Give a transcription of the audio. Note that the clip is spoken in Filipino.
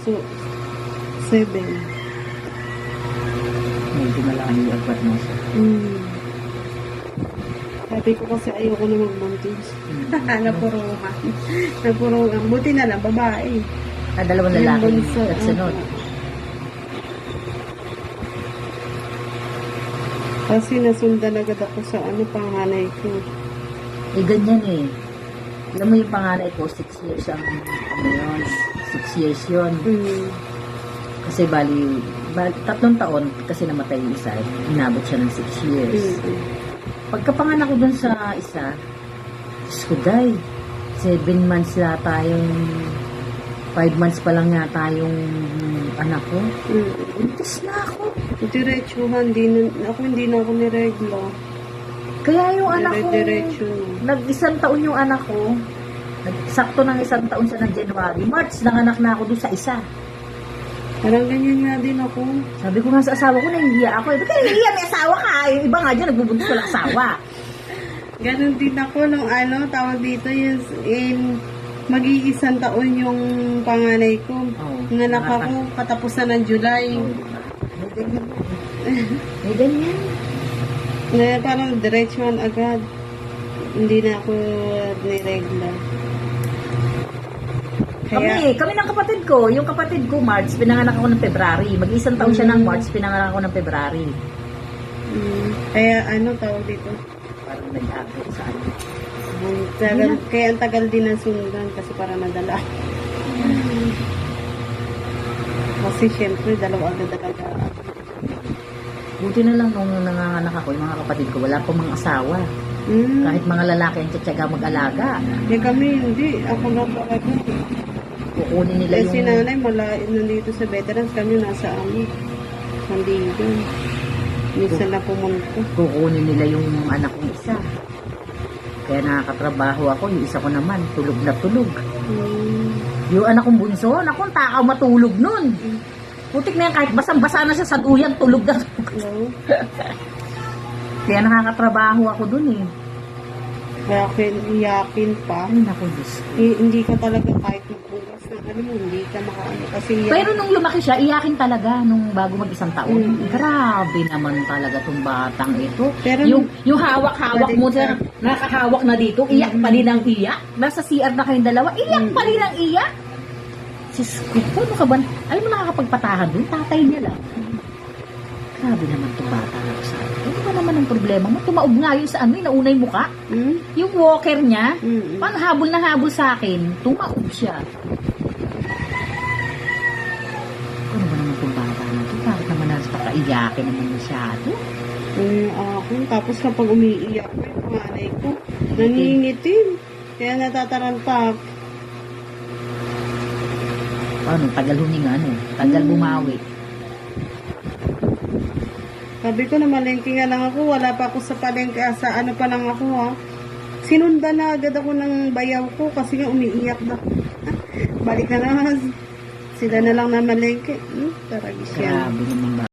So, 7. Medyo malaki yung agpat mo siya. Sabi ko kasi ayoko na magbuntis. Napuruhan. Napuruhan. Buti na lang, babae. Dalawang lalaki at sunod. Kasi nasundan agad ako sa panganay ko. Ganyan eh. Alam mo yung panganay ko, 6 years ang, 6 years yun. Kasi bali 3 taon kasi namatay yung isa, inabot siya ng 6 years. Pagkapanganak ko dun sa isa, Diyos ko, day, 7 months yata yung 5 months pa lang yata yung anak ko. Buntis na ako. Diretsuhan, hindi na ako niregla. Kaya yung anak ko, Diretso. nag-1 taon yung anak ko, sakto ng 1 taon siya ng January. March, nanganak na ako doon sa isa. Parang ganyan nga din ako. Sabi ko nga sa asawa ko, nahihiya ako. Ba't ka nahihiya? May asawa ka. Yung iba nga dyan, nagbubuntis walang asawa. Ganon din ako nung tawag dito, mag-1 taon yung panganay ko. Nanganak ako, katapusan ng July. May ganyan. May ganyan. Parang diretsuhan agad. Hindi na ako niregla. Kami ng kapatid ko. Yung kapatid ko, March, pinanganak ako ng February. Mag-1 taon siya ng March, pinanganak ako ng February. Kaya tawag dito? Parang nag-agad sa ano. Kaya ang tagal din ng sundan kasi para nadala. Kasi syempre, dalawa agad. Buti na lang nung nanganganak ako, yung mga kapatid ko, wala pang mga asawa. Kahit mga lalaki ang tsatsaga mag-alaga. Kami hindi. Ako lang talaga. Kukunin nila yung... Kasi nanay, nandito sa veterans, kami nasa Sandigan. Minsan na pumunta. Kukunin nila yung anak kong isa. Kaya nakakatrabaho ako, yung isa ko naman, tulog na tulog. Yung anak kong bunso, naku, takaw matulog nun. Putik na yan, kahit basang-basa na siya sa duyan, tulog na tulog. Kaya nakakatrabaho ako dun eh. Kaya iyakin pa. Ay, naku, Diyos. Hindi ka talaga kahit magbukas na hindi ka makaano. Kasi pero nung lumaki siya, iyakin talaga nung bago mag-1 taon. Grabe naman talaga tong batang ito. Pero yung hawak-hawak mo, sir, nakahawak na dito, iyak pa din ang iyak. Nasa CR na kayong dalawa, iyak pa din ang iyak. Sis, ano ka ba? Alam mo, nakakapagpatahan dun, tatay niya lang. Grabe naman itong bata na sa akin. Ano ba naman ang problema mo? Tumaob nga yun sa naunay mukha. Yung walker niya, paano habol na habol sa akin, tumaob siya. Ano ba naman itong bata na ito? Bakit naman nakaiyakin naman masyado? Tapos kapag umiiyak ko, yung panganay ko, nangingitim. Kaya natatarantak. Ano, tagal huminga, tagal bumawi. Sabi ko na malengke nga lang ako, wala pa ako sa palengke, sa pa lang ako Sinundan na agad ako ng bayaw ko kasi nga umiiyak na. Balik na lang, sila na lang na malengke. Taragis yan. Grabe naman ba?